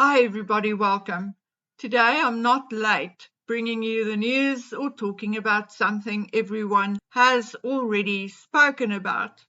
Hi everybody, welcome. Today I'm not late bringing you the news or talking about something everyone has already spoken about.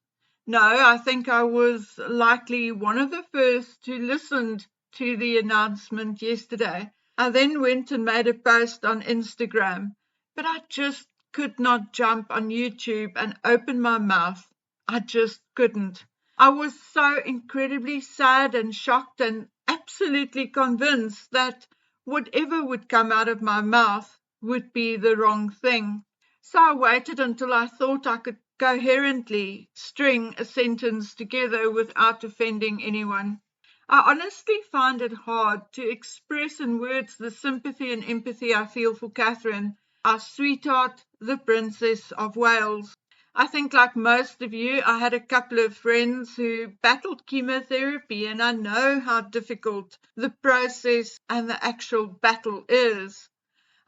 No, I think I was likely one of the first who listened to the announcement yesterday. I then went and made a post on Instagram, but I just could not jump on YouTube and open my mouth. I just couldn't. I was so incredibly sad and shocked and absolutely convinced that whatever would come out of my mouth would be the wrong thing. So I waited until I thought I could coherently string a sentence together without offending anyone. I honestly find it hard to express in words the sympathy and empathy I feel for Catherine, our sweetheart, the Princess of Wales. I think, like most of you, I had a couple of friends who battled chemotherapy, and I know how difficult the process and the actual battle is.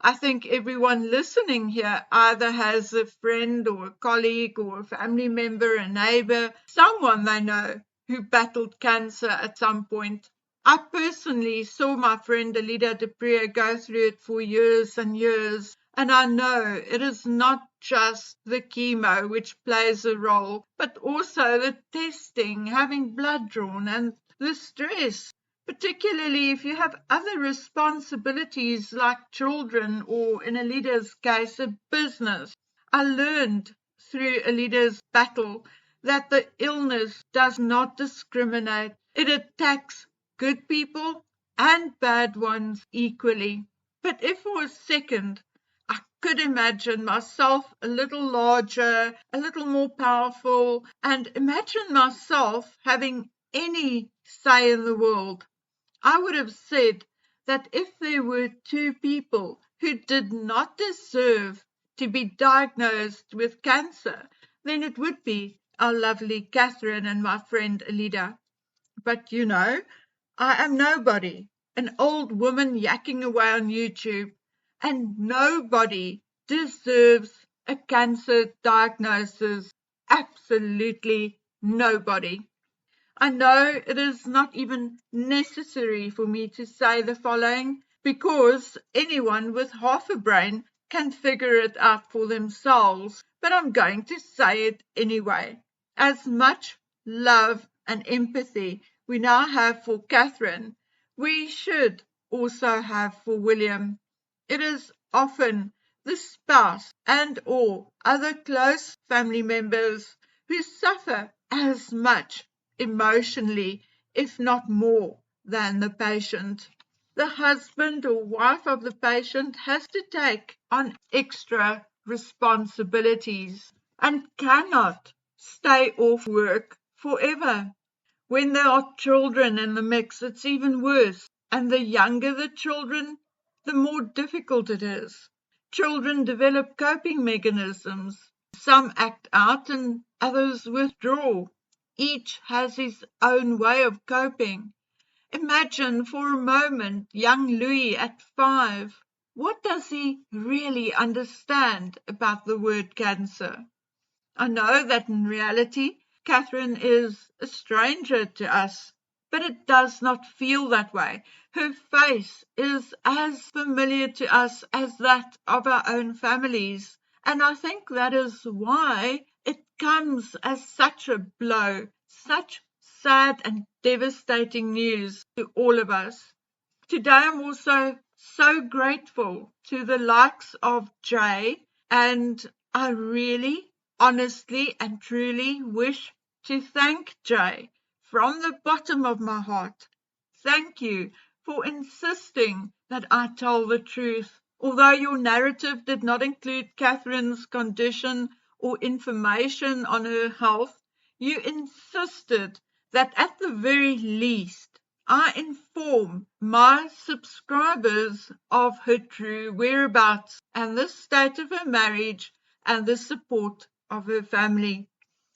I think everyone listening here either has a friend or a colleague or a family member, a neighbor, someone they know who battled cancer at some point. I personally saw my friend Alida Depriya go through it for years and years, and I know it is not just the chemo which plays a role, but also the testing, having blood drawn, and the stress, particularly if you have other responsibilities like children or, in Alida's case, a business. I learned through Alida's battle that the illness does not discriminate. It attacks good people and bad ones equally. But if for a second I could imagine myself a little larger, a little more powerful, and imagine myself having any say in the world, I would have said that if there were two people who did not deserve to be diagnosed with cancer, then it would be our lovely Catherine and my friend Alida. But I am nobody, an old woman yakking away on YouTube, and nobody deserves a cancer diagnosis. Absolutely nobody. I know it is not even necessary for me to say the following, because anyone with half a brain can figure it out for themselves, but I'm going to say it anyway. As much love and empathy we now have for Catherine, we should also have for William. It is often the spouse and or other close family members who suffer as much emotionally, if not more, than the patient. The husband or wife of the patient has to take on extra responsibilities and cannot stay off work forever. When there are children in the mix, it's even worse. And the younger the children, the more difficult it is. Children develop coping mechanisms. Some act out and others withdraw. Each has his own way of coping. Imagine for a moment young Louis at 5. What does he really understand about the word cancer? I know that in reality, Catherine is a stranger to us, but it does not feel that way. Her face is as familiar to us as that of our own families, and I think that is why it comes as such a blow, such sad and devastating news to all of us. Today I'm also so grateful to the likes of Jay, and I really, honestly and truly wish to thank Jay from the bottom of my heart. Thank you for insisting that I tell the truth. Although your narrative did not include Catherine's condition or information on her health, you insisted that at the very least I inform my subscribers of her true whereabouts and the state of her marriage and the support of her family.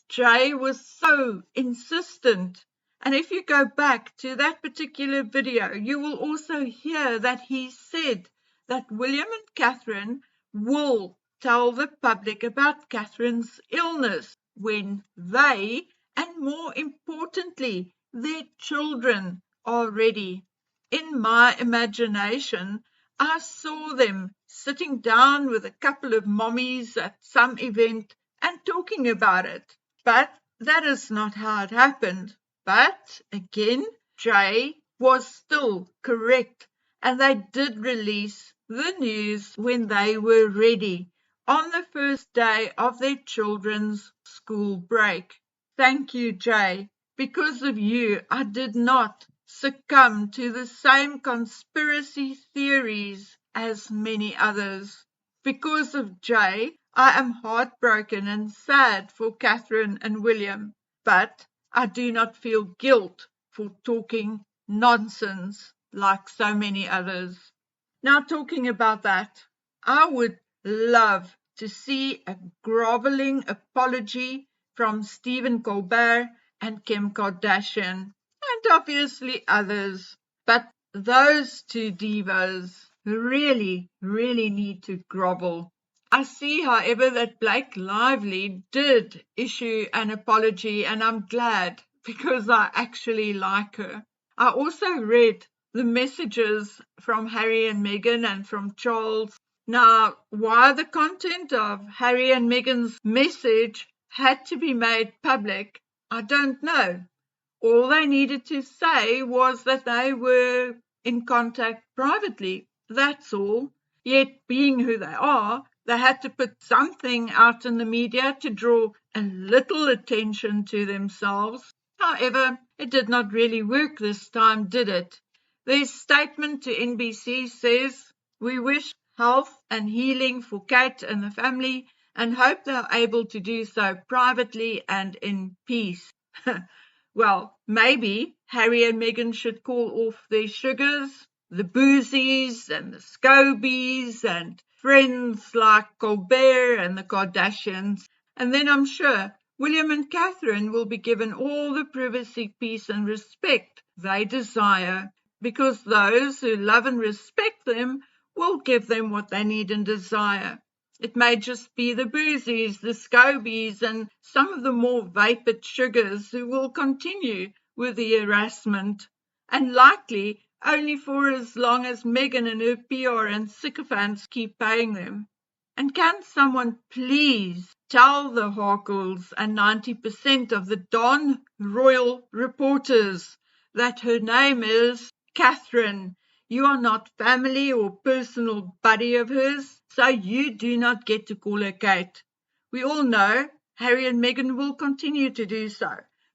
Jay was so insistent, and if you go back to that particular video, you will also hear that he said that William and Catherine will tell the public about Catherine's illness when they, and more importantly, their children are ready. In my imagination, I saw them sitting down with a couple of mommies at some event and talking about it. But that is not how it happened. But again, Jay was still correct, and they did release the news when they were ready on the first day of their children's school break. Thank you, Jay. Because of you, I did not succumb to the same conspiracy theories as many others. Because of Jay, I am heartbroken and sad for Catherine and William, but I do not feel guilt for talking nonsense like so many others. Now, talking about that, I would love to see a groveling apology from Stephen Colbert and Kim Kardashian, and obviously others. But those two divas really, really need to grovel. I see, however, that Blake Lively did issue an apology, and I'm glad because I actually like her. I also read the messages from Harry and Meghan and from Charles. Now, why the content of Harry and Meghan's message had to be made public, I don't know. All they needed to say was that they were in contact privately. That's all. Yet, being who they are, they had to put something out in the media to draw a little attention to themselves. However, it did not really work this time, did it? Their statement to NBC says, "We wish health and healing for Kate and the family and hope they are able to do so privately and in peace." Well, maybe Harry and Meghan should call off their sugars, the boozies and the scobies and friends like Colbert and the Kardashians, and then I'm sure William and Catherine will be given all the privacy, peace and respect they desire, because those who love and respect them will give them what they need and desire. It may just be the boozies, the scobies, and some of the more vapid sugars who will continue with the harassment, and likely only for as long as Meghan and her PR and sycophants keep paying them. And can someone please tell the Harkles and 90% of the Don Royal reporters that her name is Catherine? You are not family or personal buddy of hers, so you do not get to call her Kate. We all know Harry and Meghan will continue to do so,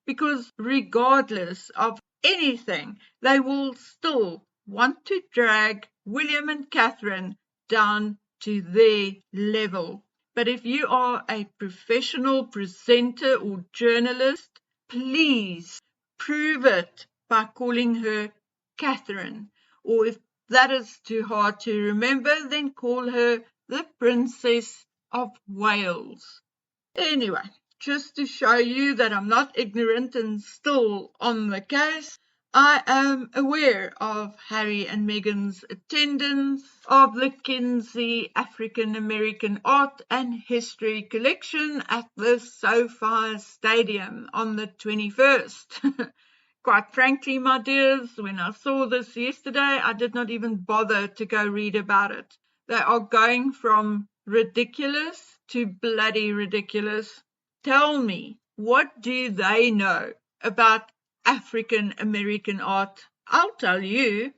because regardless of anything, they will still want to drag William and Catherine down to their level. But if you are a professional presenter or journalist, please prove it by calling her Catherine. Or if that is too hard to remember, then call her the Princess of Wales. Anyway, just to show you that I'm not ignorant and still on the case, I am aware of Harry and Meghan's attendance of the Kinsey African American Art and History Collection at the SoFi Stadium on the 21st. Quite frankly, my dears, when I saw this yesterday, I did not even bother to go read about it. They are going from ridiculous to bloody ridiculous. Tell me, what do they know about African American art? I'll tell you,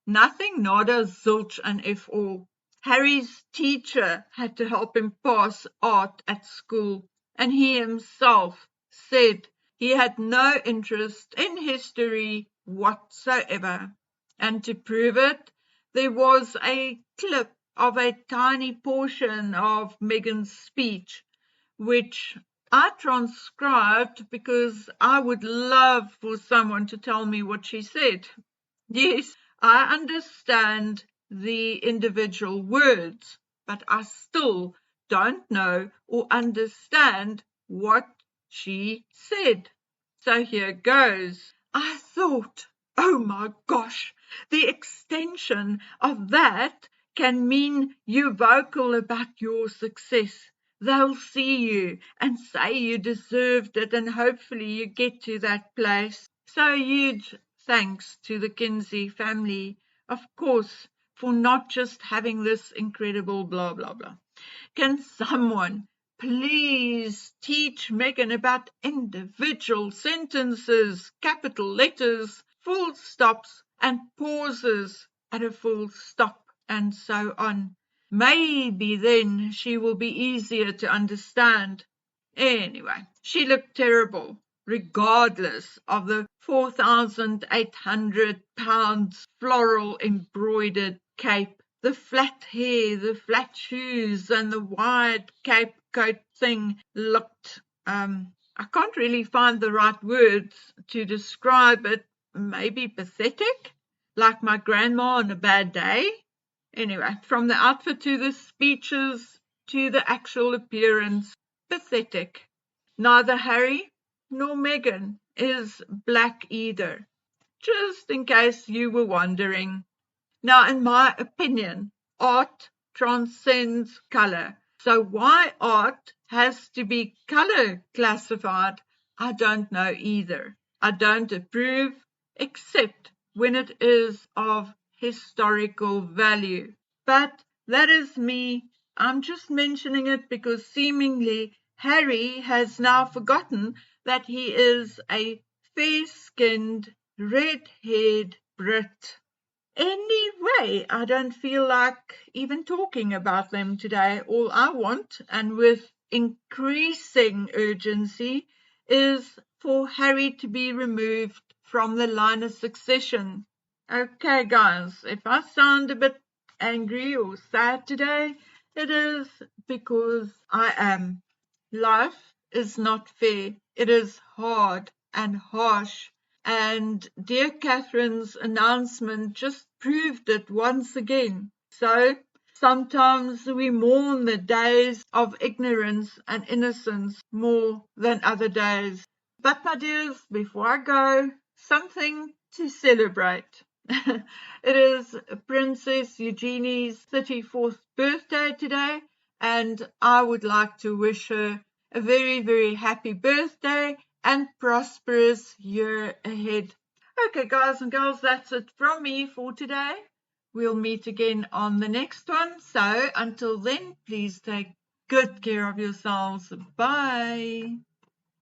nothing, nada, zilch, and if all. Harry's teacher had to help him pass art at school, and he himself said he had no interest in history whatsoever. And to prove it, there was a clip of a tiny portion of Meghan's speech, which I transcribed because I would love for someone to tell me what she said. Yes, I understand the individual words, but I still don't know or understand what she said. So here goes. I thought, oh my gosh, the extension of that can mean you're vocal about your success. They'll see you and say you deserved it, and hopefully you get to that place. So you'd thanks to the Kinsey family, of course, for not just having this incredible blah, blah, blah. Can someone please teach Meghan about individual sentences, capital letters, full stops, and pauses at a full stop, and so on? Maybe then she will be easier to understand. Anyway, she looked terrible, regardless of the £4,800 floral embroidered cape, the flat hair, the flat shoes, and the wide cape coat thing looked, I can't really find the right words to describe it, maybe pathetic, like my grandma on a bad day. Anyway, from the outfit to the speeches to the actual appearance, pathetic. Neither Harry nor Meghan is black either, just in case you were wondering. Now, in my opinion, art transcends colour. So why art has to be colour classified, I don't know either. I don't approve, except when it is of historical value. But that is me. I'm just mentioning it because seemingly Harry has now forgotten that he is a fair-skinned, red-haired Brit. Anyway, I don't feel like even talking about them today. All I want, and with increasing urgency, is for Harry to be removed from the line of succession. Okay, guys, if I sound a bit angry or sad today, it is because I am. Life is not fair. It is hard and harsh. And dear Catherine's announcement just proved it once again. So sometimes we mourn the days of ignorance and innocence more than other days. But my dears, before I go, something to celebrate. It is Princess Eugenie's 34th birthday today, and I would like to wish her a very, very happy birthday and prosperous year ahead. Okay, guys and girls, that's it from me for today. We'll meet again on the next one. So until then, please take good care of yourselves. Bye.